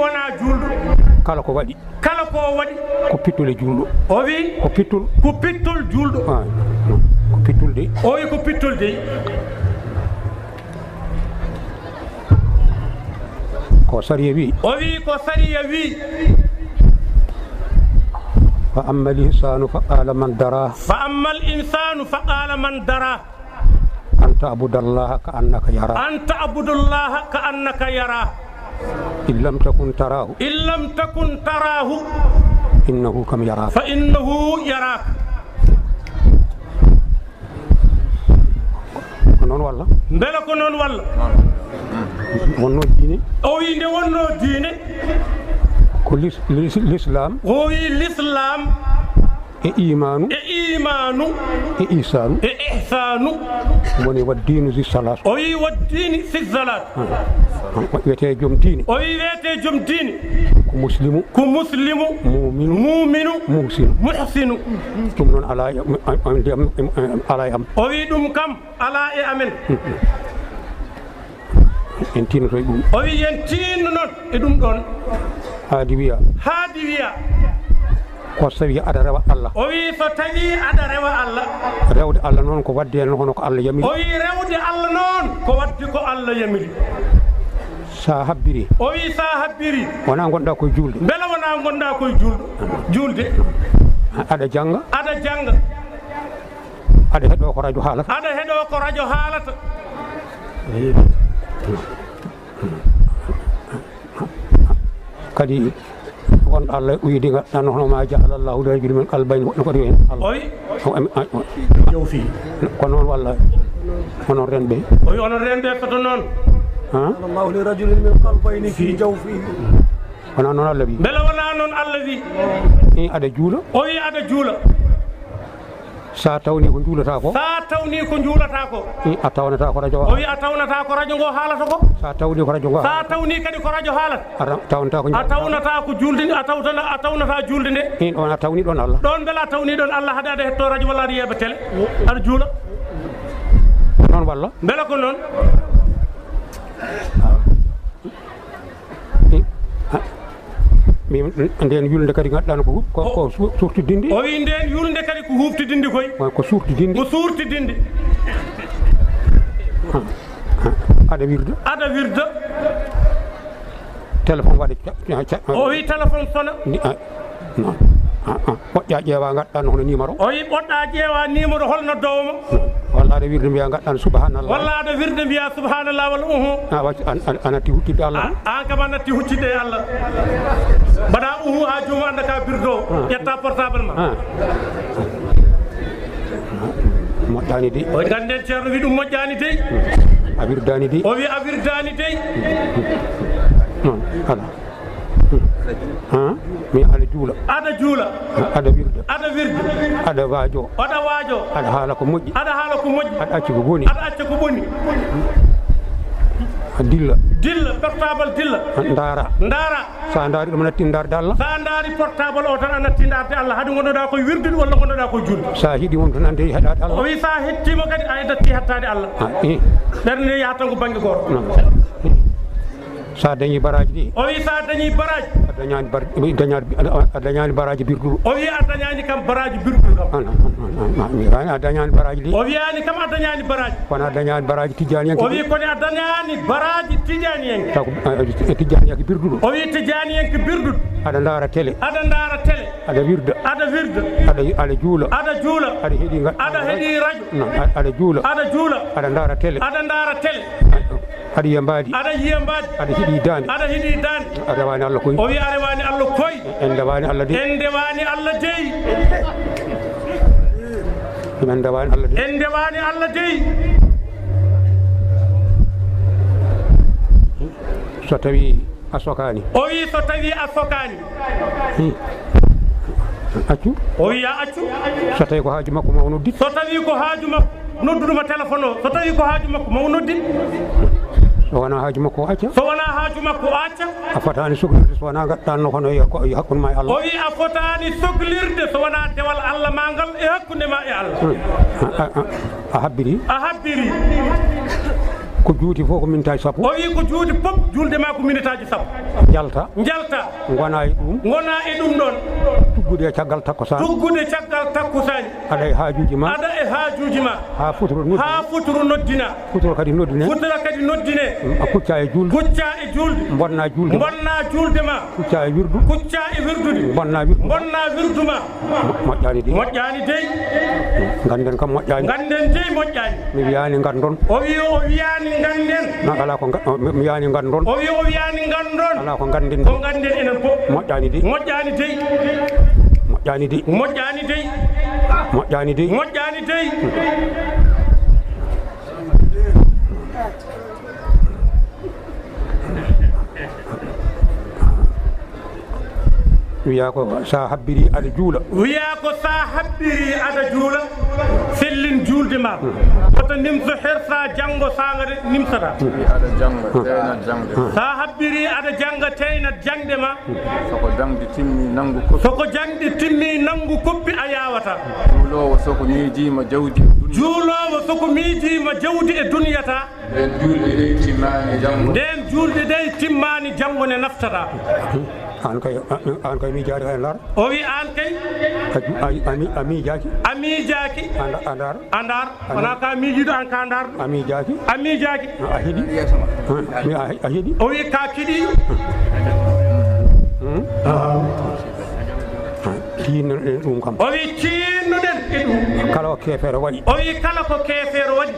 wona julɗo kala ko waɗi ko pittule julɗo o wi ko pittol julɗo ko pittol de o wi ko pittol de ko sariya wi o wi ko sariya wi fa amma al insanu fa qala man dara an ta'budallaha ka annaka yara in lam takun tarahu innahu kam yaraka fa innahu yaraka ko non walla mbela ko non walla wonno diine o wi nde wonno diine ko l'islam o wi l'islam e imanu e ihsanu woni waddinu zi salat o wi waddini zi salat wiyete joom diine o wi wiyete joom diine ko muslimu muminu muhsinu ɗum noon ala e am o wi ɗum kam ala e amen en tinnoto e ɗum o wi yen tinno noon e ɗum ɗon haadi wiya ko so tawi aɗa rewa Allah o wi so tawi aɗa rewa Allah rewde Allah noon ko wadde hen hono ko Allah yamiri o wi rewde Allah noon ko wadde ko Allah yamiri sa habbiri o wi sa habbiri wona gonɗa koye julde beela wona gonɗa koye julde aɗa janga aɗa heeɗo ko radio haalata kadi won Allah uyidi gaddan hono ma ja'ala Allahu rajul min qalbayni no ko ri en oy jow fi ko non walla hono renbe oy hono renbe foto non Allahu li rajulin min qalbayni fi jawfi wana non Allah bi bela wana non Allah bi ni ada juula oy ada juula sa tawni ko juulata ko a tawnata ko radio o wi a tawnata ko radio ngo haalata ko sa tawni ko radio ngo sa tawni kadi ko radio haalata a tawnata ko julde a tawnata julde nde in on a tawni don Allah don bela tawni don Allah hada hetto radio wala yeba tele ar juula non walla bela ko non nden yulde kadi gaddan ko surtidinde o wi nden yulde kadi ko huftidinde koy ko surtidinde ada wirda téléphone waɗi o wi téléphone sona ɓoƴƴa ƴeewa gaddan hono numéro o wi ɓoɗɗa ƴeewa numéro holno dowma walla aɗa wirde mbiya gaddan subhanallah walla aɗa wirde mbiya subhanallah walla a natti huccide Allah an kam a natti huccide e Allah mbaɗa ha jomum anda ka birdo ƴetta portable ma moƴƴani de o ganden ceerno wi ɗum moƴƴani dey a wirdani de o wi a wirdani dey non ala mi aɗa juula aɗa wirda aɗa waajo aɗa haala ko moƴƴi aɗa acca ko boni dilla portable dilla ndara sa ndaari ɗum natti ndarde Allah sa ndaari portable o tan a natti ndarde Allah hade gonnoɗa koye wirdude walla gonnoɗa koye julde sa hiiɗi mom tan ande heɗade Allah o wi sa hettimo kadi a datti hettade Allah ɓerde yaha tan ko banggue goto sa dañi baraji ɗi o wi sa dañi baraji a dañani baraji birduɗo o wi a dañani kam baraji birduɗo kam mi wani a dañani baraji ɗi o wiyani kam a dañani baraji kono a dañani baraji tijjani yanke o wi kono a dañani baraji tijjani yanke taw tijjani yanke birduɗo o wi tijjani yanke birduɗo aɗa ndara télé aɗa wirda aɗa juula aɗa heeɗi radio aɗa juula aɗa ndara télé aɗa yiyambadi aɗa hiiɗi dande a rewani Allah koy o wi a rewani Allah koy en dewani Allah de en dewani Allah dey en dewani Allah dey so tawi a sokani o wi so tawi a sokani accu o wi ya accu so tawi ko haaju makko ma noddi so tawi ko haaju makko nodduduma téléphone o so tawi ko haaju makko ma noddi so wona haaju makko o acca a fotani sohlirde so wona gaddanno hono e hakkude ma e Allah o wi a fotani sohlirde so wona dewal Allah ma ngal e hakkude ma e Allah a habbiri ko juuti fof ko minutaji sappo o wi ko juuti fof julde ma ko minutaji sappo jalta gona e ɗum ɗon tuggude caggal takkusani aɗa e haajuji ma ha futuro noddina futuro kadi noddine kucca e julde bonna julde ma kucca e wirdude bonna wirdu ma moƴƴani dey ganden kam moƴƴani mi wiyani gandon o wiyani ganden ala ko mi wiyani gandon o wiyani gandon ala ko ganden enen fof moƴƴani dey wiya ko sa habbiri aɗa juula sellin julde ma oto nimso hersa janggo sangare nimsata sa habbiri aɗa janga teynat jangde ma soko jangde timmi nangu koppi a yawata juulowo soko miijima jawdi e duniyata nden julde dey timmani janggo ne naftata an kay miijaaki hay lar o wi an kay a miijaaki andar wona ka miijido an ka andar a miijaaki a heɗi o wi ka kiɗi tinnoɗen ɗum kam o wi tinnoɗen e ɗum kala ko keefeero waɗi o wi kala ko keefeero waɗi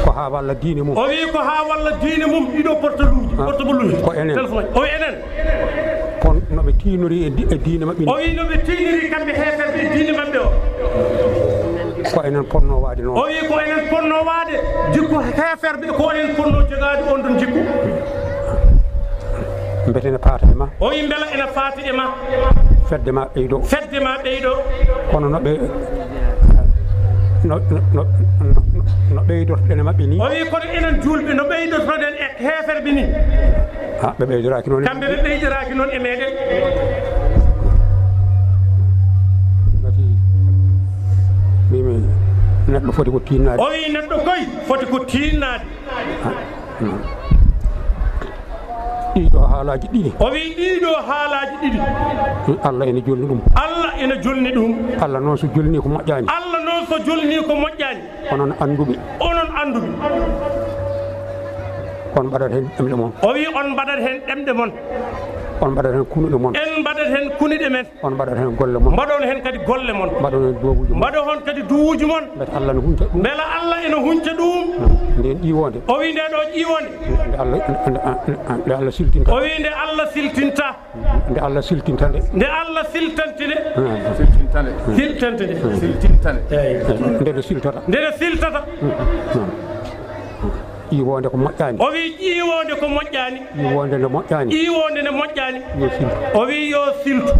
ko ha walla diine mum o wi ko ha walla diine mum ɗiɗo portable ko enen o wi enen kon noɓe tinori e diine maɓɓe o wi noɓe tiniri kamɓe heeferɓe e diine maɓɓe o ko enen ponno waade noon o wi ko enen ponno waade jikku heeferɓe ko enen ponno jogade on ɗon jikku mbete ne paata e ma o wi beela ene faati e ma fedde ma ɓeydo kono noɓe no ɓeydortoɗen e maɓɓe ni o wi kono enen julɓe no ɓeydotoɗen e heeferɓe ni ɓe ɓeydoraki noon kamɓe ɓe ɓeydiraki noon e meɗen gati mimi neɗɗo foti ko tinnade o wi neɗɗo koy foti ko tinnade ɗiɗo haalaji ɗiɗi o wi ɗiɗo haalaji ɗiɗi Allah ene jolni ɗum Allah noon so jolni ko moƴƴani onon anduɓe on mbaɗat hen ɗemɗe mon o wi on mbaɗat hen ɗemɗe mon on mbaɗat hen kunuɗe mon en mbaɗat hen kunuɗe men on mbaɗat hen golle mon mbaɗon hen kadi golle mon mbaɗon hen duwuji mon mbaɗon hen kadi duwuji mon beete Allah ne hunca ɗum beela Allah ene hunca ɗum nden ƴiwonde o wi nde ɗo ƴiwonde nde Allah siltinta o wi nde Allah siltinta nde Allah siltintande nde Allah siltantide nde siltata ƴiwonde ko moƴƴani o wi ƴiwonde ko moƴƴani ƴiwonde nde moƴƴani o wi yo siltu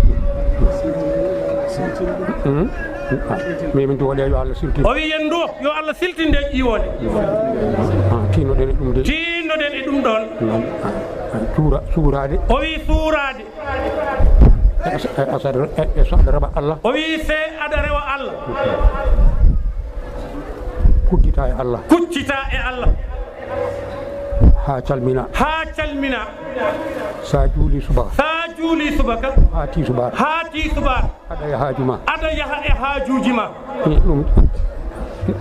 min duwole yo Allah siltin o wi yen do yo Allah siltinde ƴiwonde tinnoɗen e ɗum ɗon suurade o wi suurade so aɗa rewa Allah o wi se aɗa rewa Allah kuccita e Allah ha calmina sa juuli subaka ha ti subar aɗa yaha e haajuji ma ɗum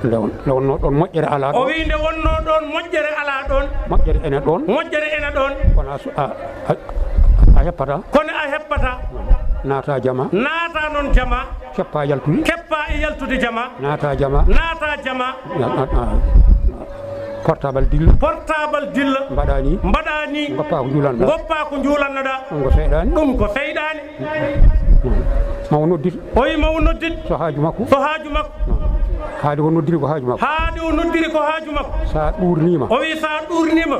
nde wonno ɗon moƴƴere ala ɗon o wi nde wonno ɗon moƴƴere ala ɗon moƴƴere ene ɗon kono a heppata naata noon jama keppa e yaltude jama naata jama portable dilla mbaɗani goppa ko juulannoɗa ɗum ko seyɗani maw noddit so haaju makko haade o noddiri ko haaju makko sa ɗurnima o wi sa ɗurnima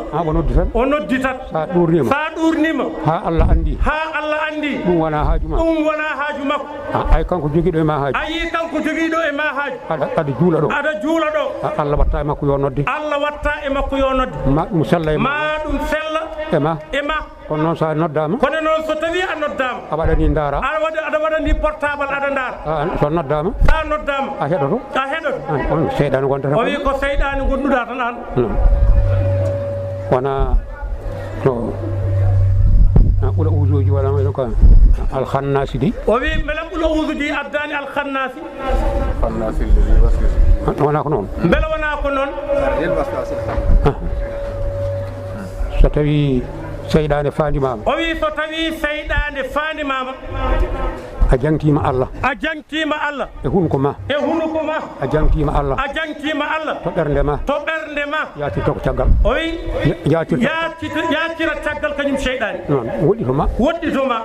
o nodditat sa ɗurnima ha Allah andi ɗum wona haaju makko ay kanko jogiiɗo e ma haaju aɗa juula ɗo Allah watta e makko yo nodde ma ɗum sella e ma kono noon sa noddama so tawi a noddama a waɗani ndaara aɗa waɗani portable aɗa ndaara so noddama a heɗoto on seyɗani wonta o wi ko seyɗani gonduɗa tan an wana to ula uzuji wala ma ko al khannasi di o wi belam ula uzuji addani al khannasi khannasi alladhi waswasa wana ko non bela wana ko non so tawi seydande fandimama o wi so tawi seydande fandimama a jangtima Allah e hunko ma a jangtima Allah to ɓernde ma yaati to ko caggal o wi yatira caggal kañum seydani non woɗɗitoma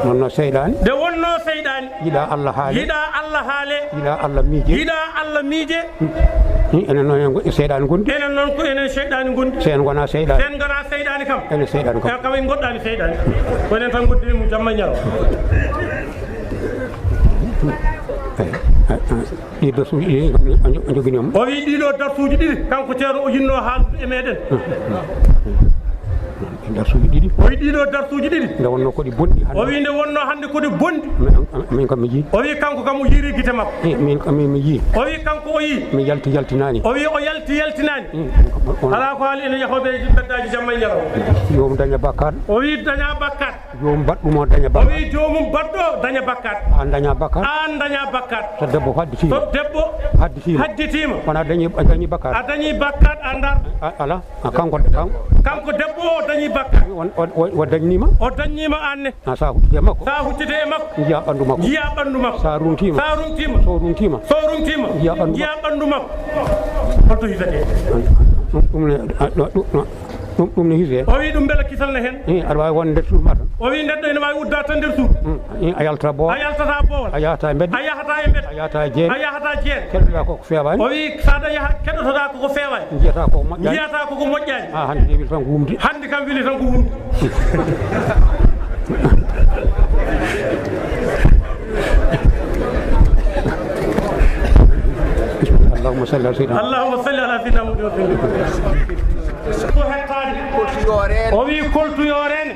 nonno seydani nde wonno seydani yiɗa Allah haale yiɗa Allah miije enen noon seydani gondi enen noon ko enen seydani gondi sen gona seydani kam enen seydani kam kam en goɗɗani seydani ko enen tan goddinimo jamma ñalo ɗi darsuji ɗi a joguinoma o wi ɗiɗo darsuji ɗiɗi kanko ceerno o yinno haaldude e meɗen darsuji ɗiɗi o wi ɗiɗo darsuji ɗiɗi nde wonno koɗi bonɗi o wi nde wonno hannde koɗi bonɗi min kam mi jii o wi kanko kam o yiiri guite makko min kam mi yii o wi kanko o yii mi yaltinani o wi o yaltinani ala ko haali ene yahoɓe beddaji jamma e ñalaw jomum daña bakkat o wi daña bakkat jomum baɗɗumo daña bakkat o wi jomum baɗɗo daña bakkat an daña bakkat so debbo hadditima wona dañi bakkat a dañi bakkat a ndar ala kanko debbo o dañi bakkat o dañnima anne sa huccite e makko jiya ɓandu makko sa rumtima so rumtima jiya ɓandu makko holto hisate ɗum ne hise o wi ɗum beele kisal ne hen aɗa wawi wonde nder suudu ma tan o wi neɗɗo ene wawi udda tan nder suudu a yaltata bowal a yahata e mbedde a yahata e jeen keɗoɗa koko fewani o wi saɗa keɗotoɗa koko fewani jiyata koko moƴƴani hande wili tan ko wumde hande kam wili tan ko wumde اللهم صل على سيدنا محمد ko hettade o wi koltu yorene